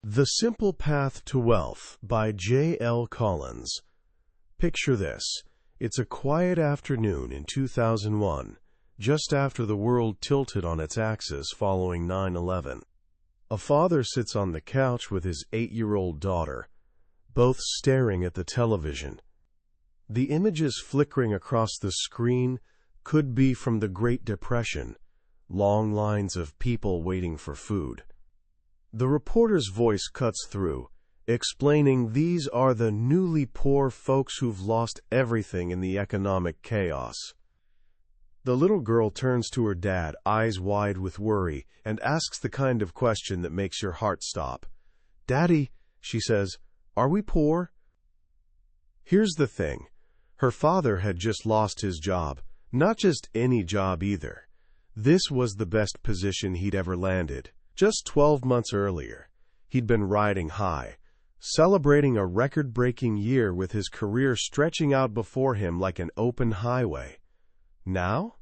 The Simple Path to Wealth by J.L. Collins. Picture this. It's a quiet afternoon in 2001, just after the world tilted on its axis following 9/11. A father sits on the couch with his 8-year-old daughter, both staring at the television. The images flickering across the screen could be from the Great Depression, long lines of people waiting for food. The reporter's voice cuts through, explaining these are the newly poor folks who've lost everything in the economic chaos. The little girl turns to her dad, eyes wide with worry, and asks the kind of question that makes your heart stop. "Daddy," she says, "are we poor?" Here's the thing. Her father had just lost his job, not just any job either. This was the best position he'd ever landed. Just 12 months earlier, he'd been riding high, celebrating a record-breaking year with his career stretching out before him like an open highway. Now,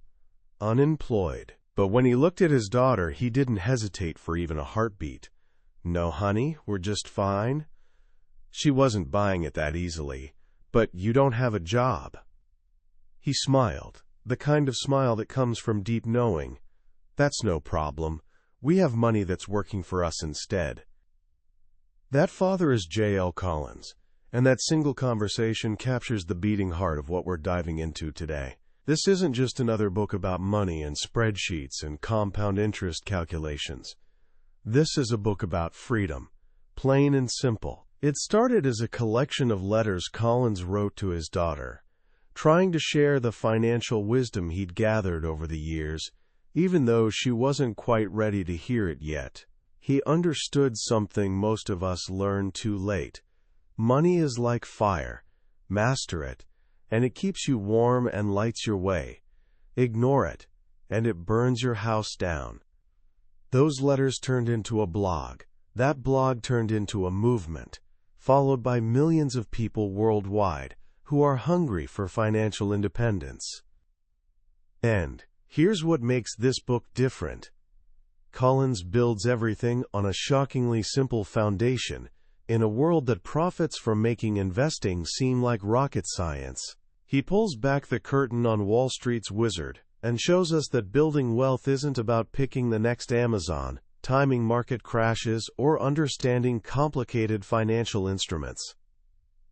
unemployed. But when he looked at his daughter, he didn't hesitate for even a heartbeat. "No, honey, we're just fine." She wasn't buying it that easily. "But you don't have a job." He smiled, the kind of smile that comes from deep knowing. "That's no problem. We have money that's working for us instead." That father is J.L. Collins, and that single conversation captures the beating heart of what we're diving into today. This isn't just another book about money and spreadsheets and compound interest calculations. This is a book about freedom, plain and simple. It started as a collection of letters Collins wrote to his daughter, trying to share the financial wisdom he'd gathered over the years, even though she wasn't quite ready to hear it yet. He understood something most of us learn too late. Money is like fire. Master it, and it keeps you warm and lights your way. Ignore it, and it burns your house down. Those letters turned into a blog. That blog turned into a movement, followed by millions of people worldwide who are hungry for financial independence. And here's what makes this book different. Collins builds everything on a shockingly simple foundation in a world that profits from making investing seem like rocket science. He pulls back the curtain on Wall Street's wizard and shows us that building wealth isn't about picking the next Amazon, timing market crashes, or understanding complicated financial instruments.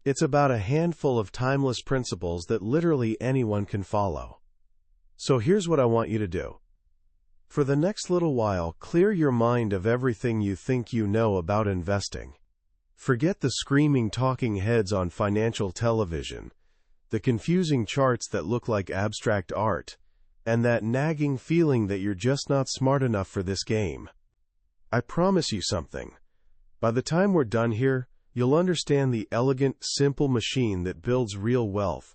It's about a handful of timeless principles that literally anyone can follow. So here's what I want you to do. For the next little while, clear your mind of everything you think you know about investing. Forget the screaming talking heads on financial television, the confusing charts that look like abstract art, and that nagging feeling that you're just not smart enough for this game. I promise you something. By the time we're done here, you'll understand the elegant, simple machine that builds real wealth,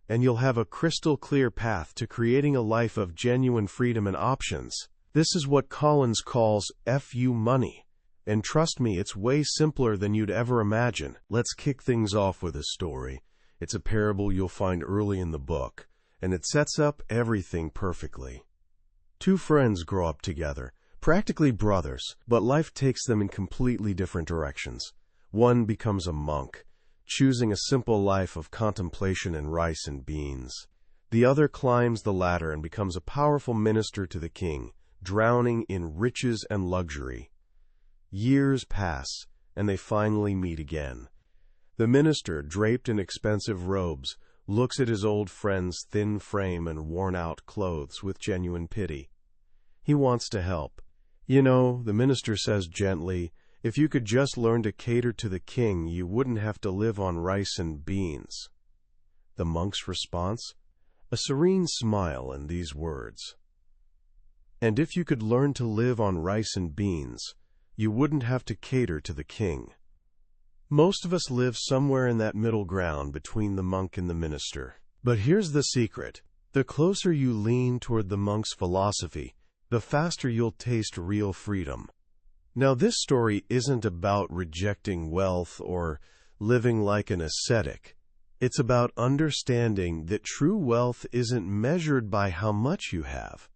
and you'll have a crystal-clear path to creating a life of genuine freedom and options. This is what Collins calls FU money, and trust me, it's way simpler than you'd ever imagine. Let's kick things off with a story. It's a parable you'll find early in the book, and it sets up everything perfectly. Two friends grow up together, practically brothers, but life takes them in completely different directions. One becomes a monk, choosing a simple life of contemplation and rice and beans. The other climbs the ladder and becomes a powerful minister to the king, drowning in riches and luxury. Years pass, and they finally meet again. The minister, draped in expensive robes, looks at his old friend's thin frame and worn-out clothes with genuine pity. He wants to help. "You know," the minister says gently, "if you could just learn to cater to the king, you wouldn't have to live on rice and beans." The monk's response? A serene smile and these words. "And if you could learn to live on rice and beans, you wouldn't have to cater to the king." Most of us live somewhere in that middle ground between the monk and the minister. But here's the secret. The closer you lean toward the monk's philosophy, the faster you'll taste real freedom. Now, this story isn't about rejecting wealth or living like an ascetic. It's about understanding that true wealth isn't measured by how much you have,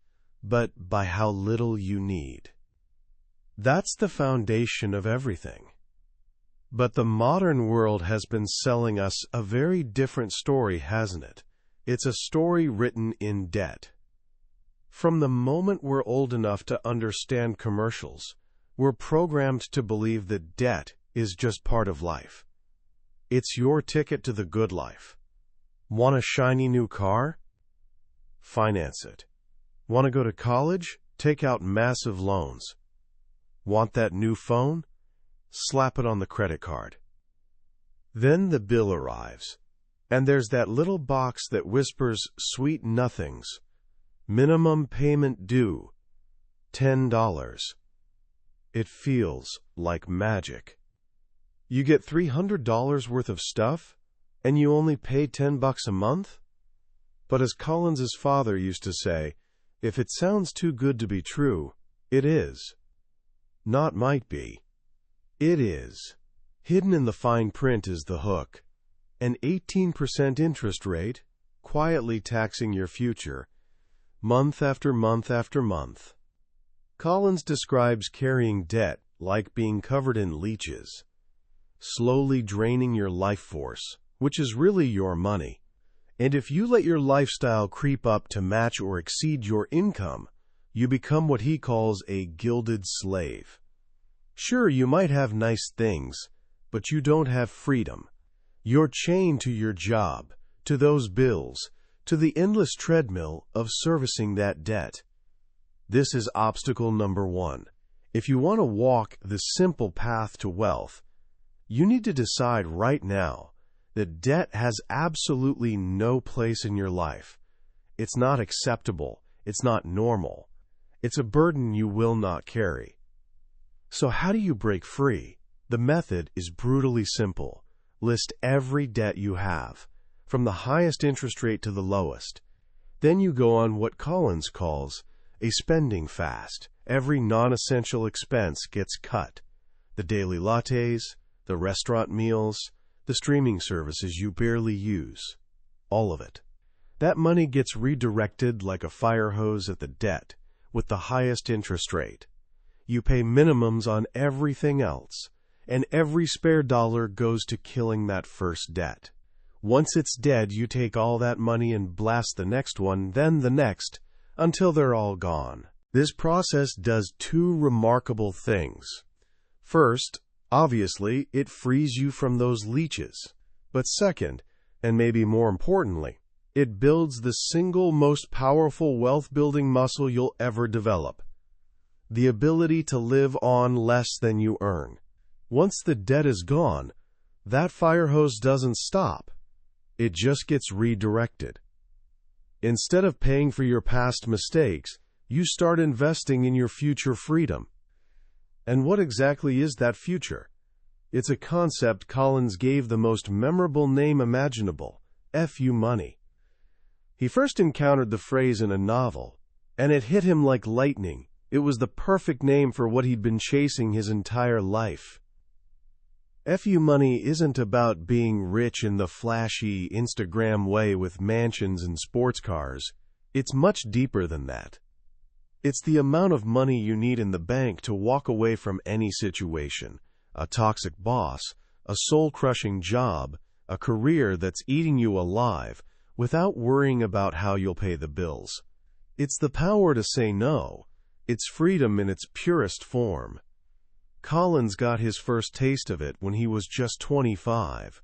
but by how little you need. That's the foundation of everything. But the modern world has been selling us a very different story, hasn't it? It's a story written in debt. From the moment we're old enough to understand commercials, we're programmed to believe that debt is just part of life. It's your ticket to the good life. Want a shiny new car? Finance it. Want to go to college? Take out massive loans. Want that new phone? Slap it on the credit card. Then the bill arrives, and there's that little box that whispers sweet nothings. Minimum payment due, $10. It feels like magic. You get $300 worth of stuff, and you only pay $10 a month? But as Collins's father used to say, if it sounds too good to be true, it is. Not might be. It is. Hidden in the fine print is the hook. An 18% interest rate, quietly taxing your future, month after month after month. Collins describes carrying debt like being covered in leeches, slowly draining your life force, which is really your money. And if you let your lifestyle creep up to match or exceed your income, you become what he calls a gilded slave. Sure, you might have nice things, but you don't have freedom. You're chained to your job, to those bills, to the endless treadmill of servicing that debt. This is obstacle number one. If you want to walk the simple path to wealth, you need to decide right now that debt has absolutely no place in your life. It's not acceptable. It's not normal. It's a burden you will not carry. So how do you break free? The method is brutally simple. List every debt you have, from the highest interest rate to the lowest. Then you go on what Collins calls a spending fast. Every non-essential expense gets cut. The daily lattes, the restaurant meals, the streaming services you barely use. All of it. That money gets redirected like a fire hose at the debt with the highest interest rate. You pay minimums on everything else, and every spare dollar goes to killing that first debt. Once it's dead, you take all that money and blast the next one, then the next, until they're all gone. This process does two remarkable things. First, obviously, it frees you from those leeches. But second, and maybe more importantly, it builds the single most powerful wealth-building muscle you'll ever develop. The ability to live on less than you earn. Once the debt is gone, that fire hose doesn't stop. It just gets redirected. Instead of paying for your past mistakes, you start investing in your future freedom. And what exactly is that future? It's a concept Collins gave the most memorable name imaginable, FU money. He first encountered the phrase in a novel, and it hit him like lightning. It was the perfect name for what he'd been chasing his entire life. FU money isn't about being rich in the flashy Instagram way with mansions and sports cars. It's much deeper than that. It's the amount of money you need in the bank to walk away from any situation, a toxic boss, a soul-crushing job, a career that's eating you alive, without worrying about how you'll pay the bills. It's the power to say no. It's freedom in its purest form. Collins got his first taste of it when he was just 25.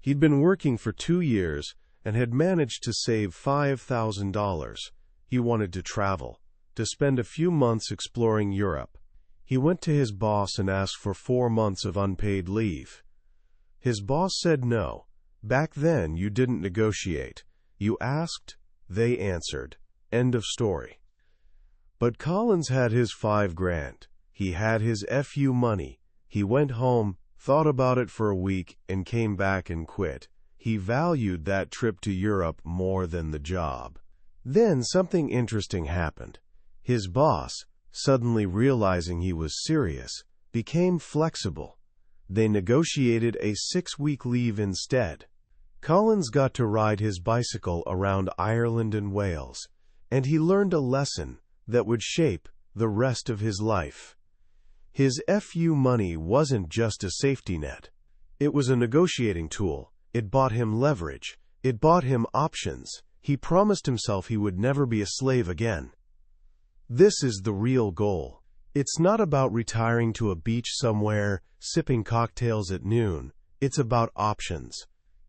He'd been working for 2 years and had managed to save $5,000. He wanted to travel, to spend a few months exploring Europe. He went to his boss and asked for 4 months of unpaid leave. His boss said no. Back then, you didn't negotiate. You asked, they answered. End of story. But Collins had his $5,000. He had his FU money. He went home, thought about it for a week, and came back and quit. He valued that trip to Europe more than the job. Then something interesting happened. His boss, suddenly realizing he was serious, became flexible. They negotiated a 6-week leave instead. Collins got to ride his bicycle around Ireland and Wales, and he learned a lesson that would shape the rest of his life. His FU money wasn't just a safety net. It was a negotiating tool. It bought him leverage. It bought him options. He promised himself he would never be a slave again. This is the real goal. It's not about retiring to a beach somewhere, sipping cocktails at noon. It's about options.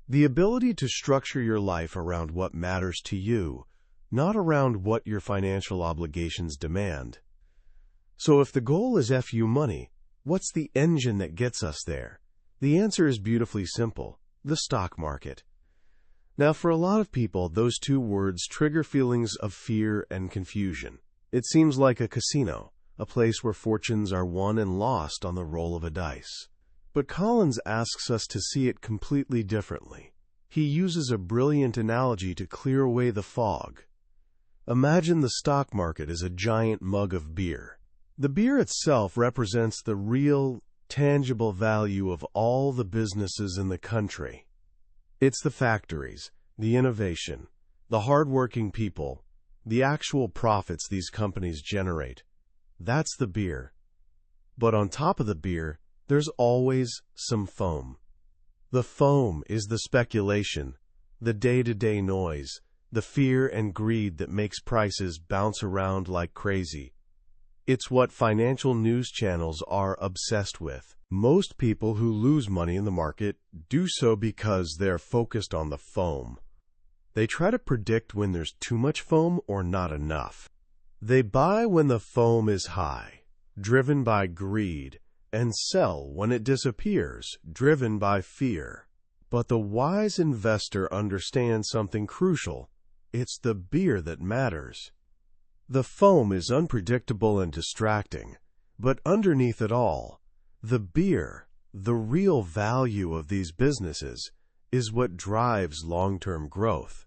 The ability to structure your life around what matters to you, not around what your financial obligations demand. So if the goal is FU money, what's the engine that gets us there? The answer is beautifully simple: the stock market. Now, for a lot of people, those two words trigger feelings of fear and confusion. It seems like a casino, a place where fortunes are won and lost on the roll of a dice. But Collins asks us to see it completely differently. He uses a brilliant analogy to clear away the fog. Imagine the stock market as a giant mug of beer. The beer itself represents the real, tangible value of all the businesses in the country. It's the factories, the innovation, the hard-working people, the actual profits these companies generate. That's the beer. But on top of the beer, there's always some foam. The foam is the speculation, the day-to-day noise, the fear and greed that makes prices bounce around like crazy. It's what financial news channels are obsessed with. Most people who lose money in the market do so because they're focused on the foam. They try to predict when there's too much foam or not enough. They buy when the foam is high, driven by greed, and sell when it disappears, driven by fear. But the wise investor understands something crucial. It's the beer that matters. The foam is unpredictable and distracting, but underneath it all, the beer, the real value of these businesses, is what drives long-term growth.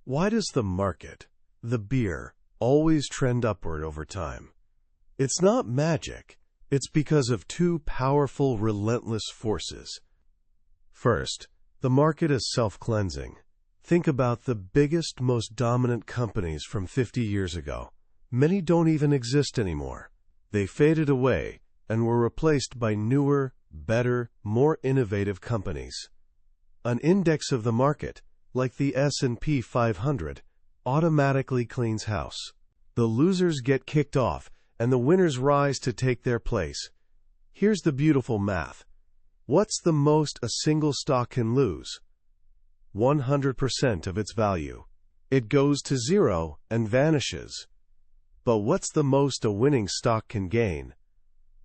Why does the market, the beer, always trend upward over time? It's not magic. It's because of two powerful, relentless forces. First, the market is self-cleansing. Think about the biggest, most dominant companies from 50 years ago. Many don't even exist anymore. They faded away and were replaced by newer, better, more innovative companies. An index of the market, like the S&P 500, automatically cleans house. The losers get kicked off, and the winners rise to take their place. Here's the beautiful math. What's the most a single stock can lose? 100% of its value. It goes to zero and vanishes. But what's the most a winning stock can gain?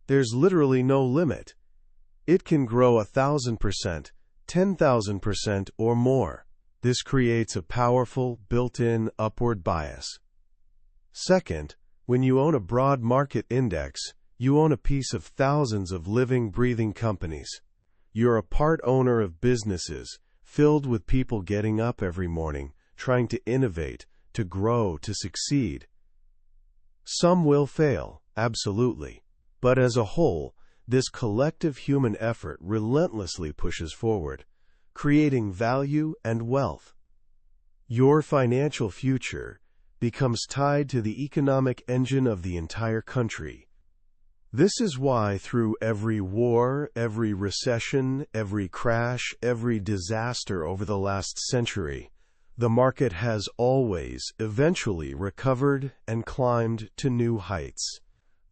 There's literally no limit. It can grow 1,000%, 10,000%, or more. This creates a powerful, built-in upward bias. Second, when you own a broad market index, you own a piece of thousands of living, breathing companies. You're a part owner of businesses filled with people getting up every morning, trying to innovate, to grow, to succeed. Some will fail, absolutely. But as a whole, this collective human effort relentlessly pushes forward, creating value and wealth. Your financial future becomes tied to the economic engine of the entire country. This is why through every war, every recession, every crash, every disaster over the last century, the market has always, eventually recovered and climbed to new heights.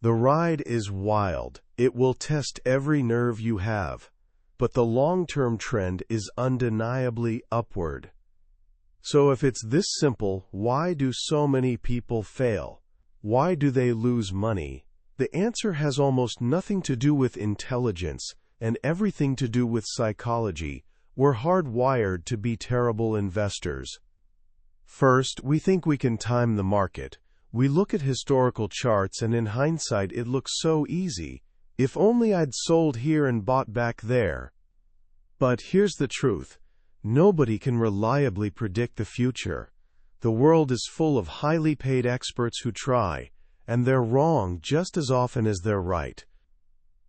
The ride is wild. It will test every nerve you have. But the long-term trend is undeniably upward. So if it's this simple, why do so many people fail? Why do they lose money? The answer has almost nothing to do with intelligence and everything to do with psychology. We're hardwired to be terrible investors. First, we think we can time the market. We look at historical charts and in hindsight it looks so easy. If only I'd sold here and bought back there. But here's the truth. Nobody can reliably predict the future. The world is full of highly paid experts who try, and they're wrong just as often as they're right.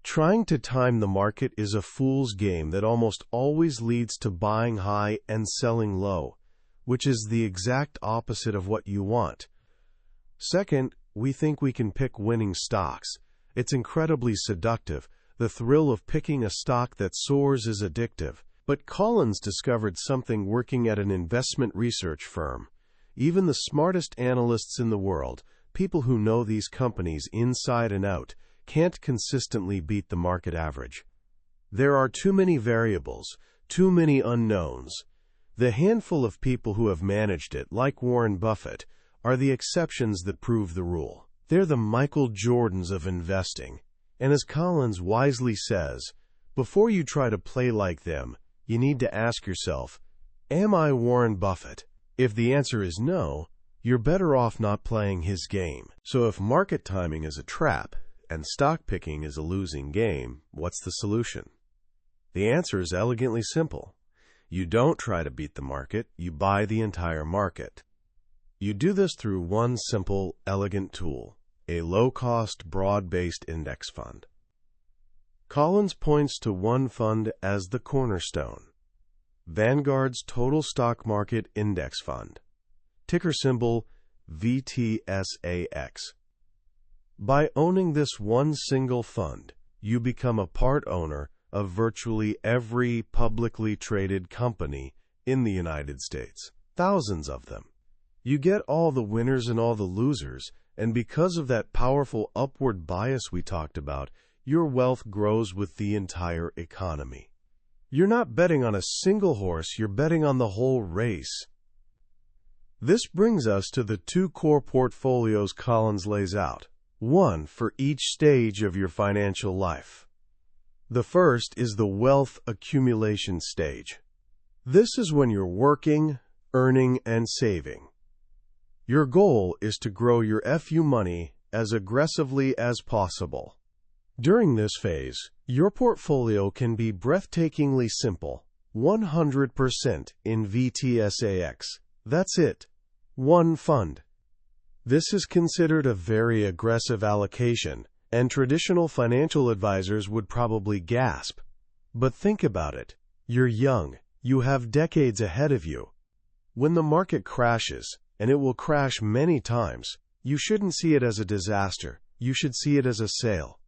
Trying to time the market is a fool's game that almost always leads to buying high and selling low, which is the exact opposite of what you want. Second, we think we can pick winning stocks. It's incredibly seductive, The thrill of picking a stock that soars is addictive. But Collins discovered something working at an investment research firm. Even the smartest analysts in the world, people who know these companies inside and out, can't consistently beat the market average. There are too many variables, too many unknowns. The handful of people who have managed it, like Warren Buffett, are the exceptions that prove the rule. They're the Michael Jordans of investing. And as Collins wisely says, before you try to play like them, you need to ask yourself, am I Warren Buffett? If the answer is no, you're better off not playing his game. So if market timing is a trap and stock picking is a losing game, what's the solution? The answer is elegantly simple. You don't try to beat the market, you buy the entire market. You do this through one simple, elegant tool, a low-cost, broad-based index fund. Collins points to one fund as the cornerstone, Vanguard's Total Stock Market Index Fund, ticker symbol VTSAX. By owning this one single fund, you become a part owner of virtually every publicly traded company in the United States, thousands of them. You get all the winners and all the losers, and because of that powerful upward bias we talked about, your wealth grows with the entire economy. You're not betting on a single horse, you're betting on the whole race. This brings us to the two core portfolios Collins lays out, one for each stage of your financial life. The first is the wealth accumulation stage. This is when you're working, earning, and saving. Your goal is to grow your FU money as aggressively as possible. During this phase, your portfolio can be breathtakingly simple, 100% in VTSAX. That's it. One fund. This is considered a very aggressive allocation, and traditional financial advisors would probably gasp. But think about it. You're young. You have decades ahead of you. When the market crashes, and it will crash many times, you shouldn't see it as a disaster. You should see it as a sale.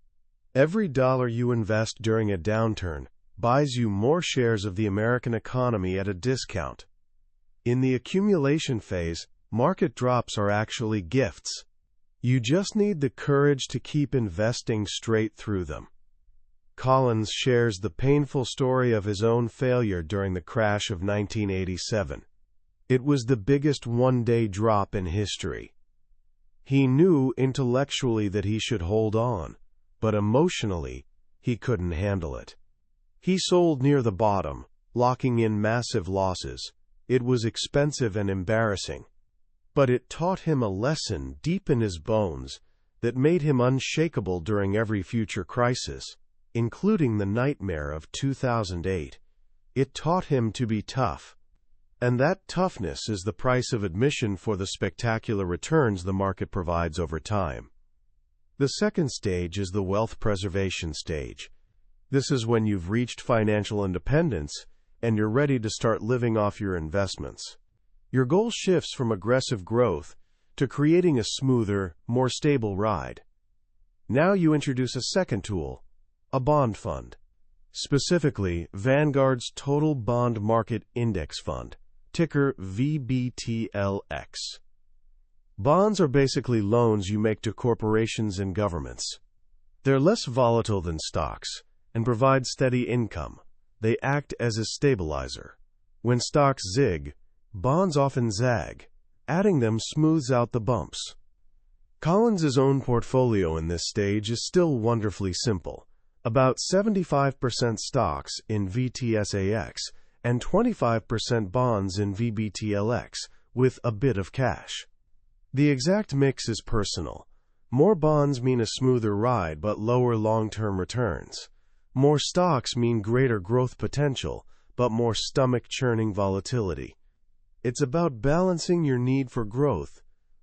Every dollar you invest during a downturn buys you more shares of the American economy at a discount. In the accumulation phase, market drops are actually gifts. You just need the courage to keep investing straight through them. Collins shares the painful story of his own failure during the crash of 1987. It was the biggest one-day drop in history. He knew intellectually that he should hold on, but emotionally, he couldn't handle it. He sold near the bottom, locking in massive losses. It was expensive and embarrassing. But it taught him a lesson deep in his bones that made him unshakable during every future crisis, including the nightmare of 2008. It taught him to be tough. And that toughness is the price of admission for the spectacular returns the market provides over time. The second stage is the wealth preservation stage. This is when you've reached financial independence and you're ready to start living off your investments. Your goal shifts from aggressive growth to creating a smoother, more stable ride. Now you introduce a second tool, a bond fund. Specifically, Vanguard's Total Bond Market Index Fund, ticker VBTLX. Bonds are basically loans you make to corporations and governments. They're less volatile than stocks and provide steady income. They act as a stabilizer. When stocks zig, bonds often zag. Adding them smooths out the bumps. Collins' own portfolio in this stage is still wonderfully simple. About 75% stocks in VTSAX and 25% bonds in VBTLX, with a bit of cash. The exact mix is personal. More bonds mean a smoother ride but lower long-term returns. More stocks mean greater growth potential but more stomach-churning volatility. It's about balancing your need for growth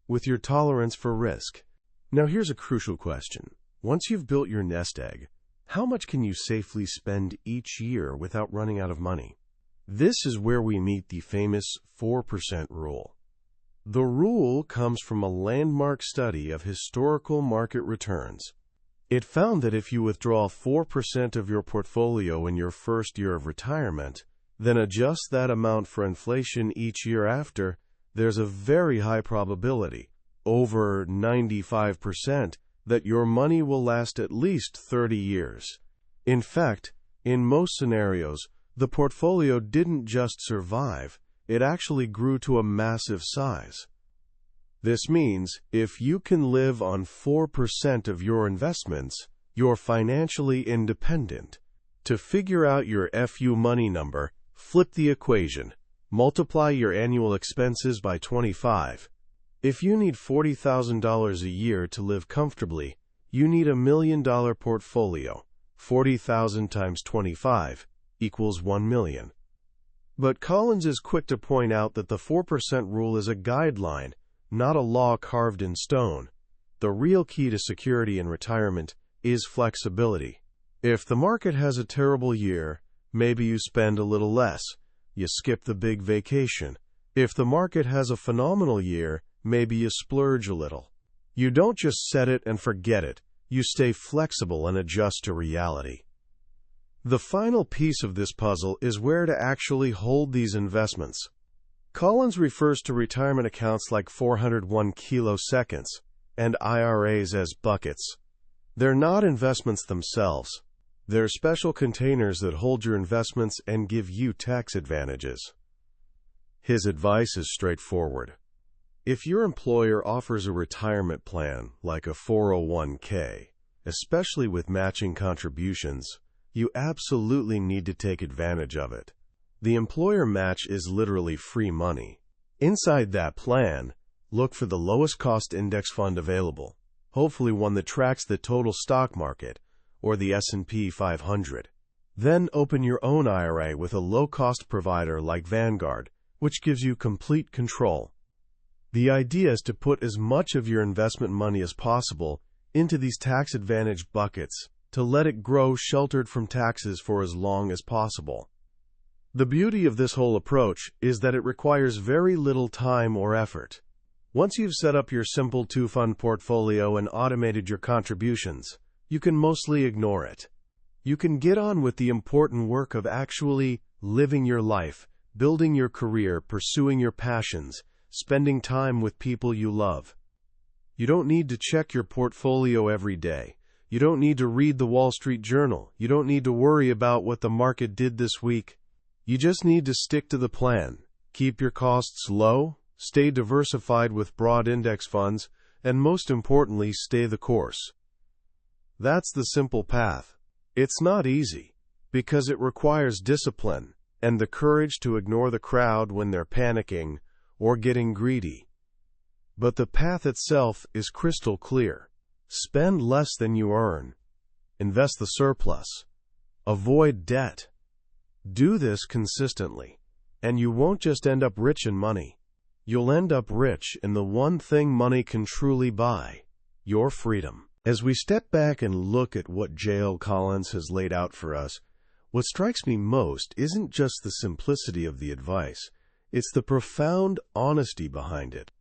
with your tolerance for risk. Now here's a crucial question. Once you've built your nest egg, how much can you safely spend each year without running out of money? This is where we meet the famous 4% rule. The rule comes from a landmark study of historical market returns. It found that if you withdraw 4% of your portfolio in your first year of retirement, then adjust that amount for inflation each year after, there's a very high probability, over 95%, that your money will last at least 30 years. In fact, in most scenarios, the portfolio didn't just survive, it actually grew to a massive size. This means, if you can live on 4% of your investments, you're financially independent. To figure out your FU money number, flip the equation. Multiply your annual expenses by 25. If you need $40,000 a year to live comfortably, you need $1 million portfolio. 40,000 times 25 equals 1 million. But Collins is quick to point out that the 4% rule is a guideline, not a law carved in stone. The real key to security in retirement is flexibility. If the market has a terrible year, maybe you spend a little less. You skip the big vacation. If the market has a phenomenal year, maybe you splurge a little. You don't just set it and forget it. You stay flexible and adjust to reality. The final piece of this puzzle is where to actually hold these investments. Collins refers to retirement accounts like 401 kiloseconds and IRAs as buckets. They're not investments themselves. They're special containers that hold your investments and give you tax advantages. His advice is straightforward. If your employer offers a retirement plan like a 401k, especially with matching contributions, you absolutely need to take advantage of it. The employer match is literally free money. Inside that plan, look for the lowest cost index fund available, hopefully one that tracks the total stock market or the S&P 500. Then open your own IRA with a low-cost provider like Vanguard, which gives you complete control. The idea is to put as much of your investment money as possible into these tax-advantaged buckets to let it grow sheltered from taxes for as long as possible. The beauty of this whole approach is that it requires very little time or effort. Once you've set up your simple two-fund portfolio and automated your contributions, you can mostly ignore it. You can get on with the important work of actually living your life, building your career, pursuing your passions, spending time with people you love. You don't need to check your portfolio every day. You don't need to read the Wall Street Journal. You don't need to worry about what the market did this week. You just need to stick to the plan, keep your costs low, stay diversified with broad index funds, and most importantly, stay the course. That's the simple path. It's not easy, because it requires discipline and the courage to ignore the crowd when they're panicking or getting greedy. But the path itself is crystal clear. Spend less than you earn. Invest the surplus. Avoid debt. Do this consistently, and you won't just end up rich in money. You'll end up rich in the one thing money can truly buy: your freedom. As we step back and look at what J.L. Collins has laid out for us, what strikes me most isn't just the simplicity of the advice, it's the profound honesty behind it.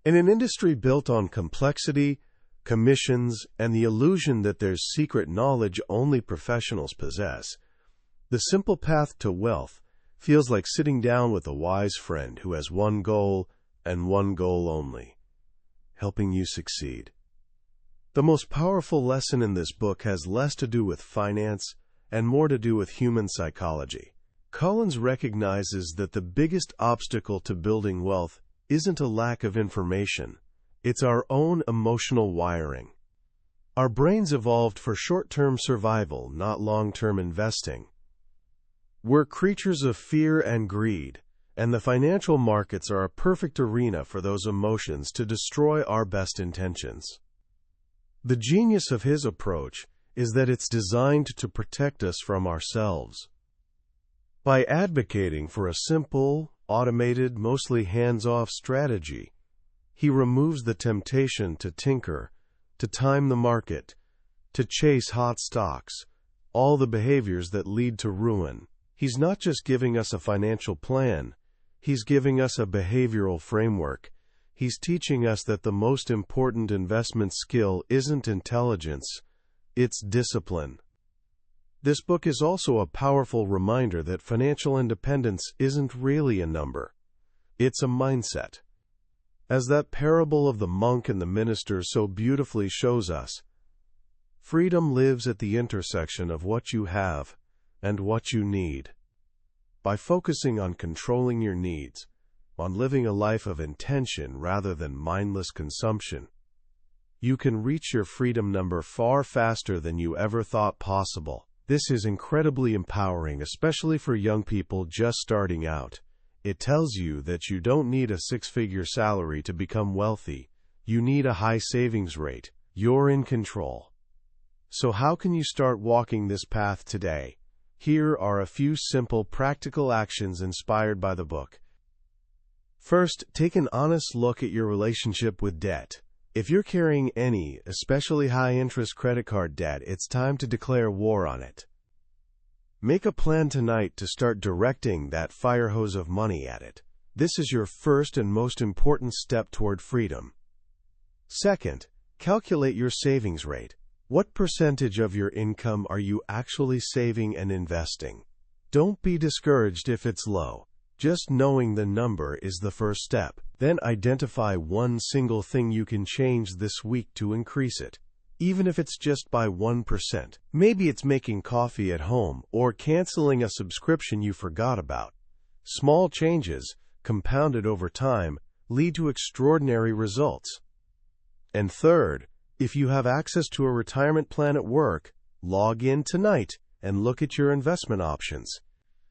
In an industry built on complexity, commissions, and the illusion that there's secret knowledge only professionals possess, the simple path to wealth feels like sitting down with a wise friend who has one goal and one goal only: helping you succeed. The most powerful lesson in this book has less to do with finance and more to do with human psychology. Collins recognizes that the biggest obstacle to building wealth isn't a lack of information, it's our own emotional wiring. Our brains evolved for short-term survival, not long-term investing. We're creatures of fear and greed, and the financial markets are a perfect arena for those emotions to destroy our best intentions. The genius of his approach is that it's designed to protect us from ourselves. By advocating for a simple, automated, mostly hands-off strategy, he removes the temptation to tinker, to time the market, to chase hot stocks, all the behaviors that lead to ruin. He's not just giving us a financial plan, he's giving us a behavioral framework. He's teaching us that the most important investment skill isn't intelligence, it's discipline. This book is also a powerful reminder that financial independence isn't really a number. It's a mindset. As that parable of the monk and the minister so beautifully shows us, freedom lives at the intersection of what you have and what you need. By focusing on controlling your needs, on living a life of intention rather than mindless consumption, you can reach your freedom number far faster than you ever thought possible. This is incredibly empowering, especially for young people just starting out. It tells you that you don't need a six-figure salary to become wealthy. You need a high savings rate. You're in control. So how can you start walking this path today? Here are a few simple, practical actions inspired by the book. First, take an honest look at your relationship with debt. If you're carrying any, especially high-interest credit card debt, it's time to declare war on it. Make a plan tonight to start directing that fire hose of money at it. This is your first and most important step toward freedom. Second, calculate your savings rate. What percentage of your income are you actually saving and investing? Don't be discouraged if it's low. Just knowing the number is the first step. Then identify one single thing you can change this week to increase it, even if it's just by 1%. Maybe it's making coffee at home or canceling a subscription you forgot about. Small changes, compounded over time, lead to extraordinary results. And third, if you have access to a retirement plan at work, log in tonight and look at your investment options.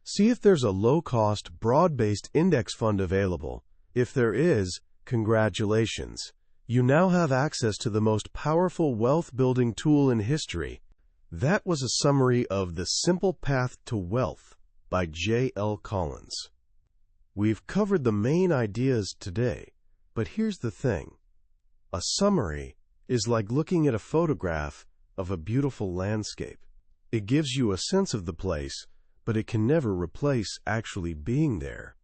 See if there's a low-cost, broad-based index fund available. If there is, congratulations. You now have access to the most powerful wealth-building tool in history. That was a summary of The Simple Path to Wealth by J.L. Collins. We've covered the main ideas today, but here's the thing. A summary is like looking at a photograph of a beautiful landscape. It gives you a sense of the place, but it can never replace actually being there.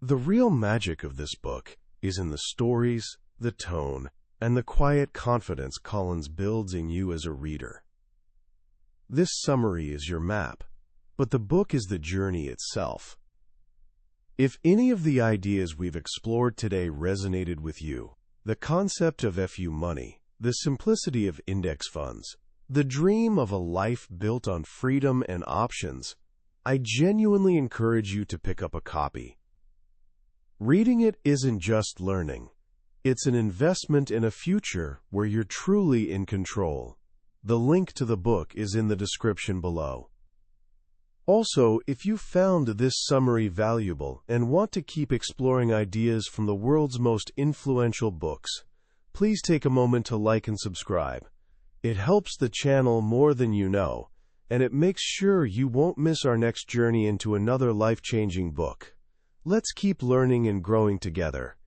The real magic of this book is in the stories, the tone, and the quiet confidence Collins builds in you as a reader. This summary is your map, but the book is the journey itself. If any of the ideas we've explored today resonated with you, the concept of FU money, the simplicity of index funds, the dream of a life built on freedom and options, I genuinely encourage you to pick up a copy. Reading it isn't just learning. It's an investment in a future where you're truly in control. The link to the book is in the description below. Also, if you found this summary valuable and want to keep exploring ideas from the world's most influential books, please take a moment to like and subscribe. It helps the channel more than you know, and it makes sure you won't miss our next journey into another life-changing book. Let's keep learning and growing together.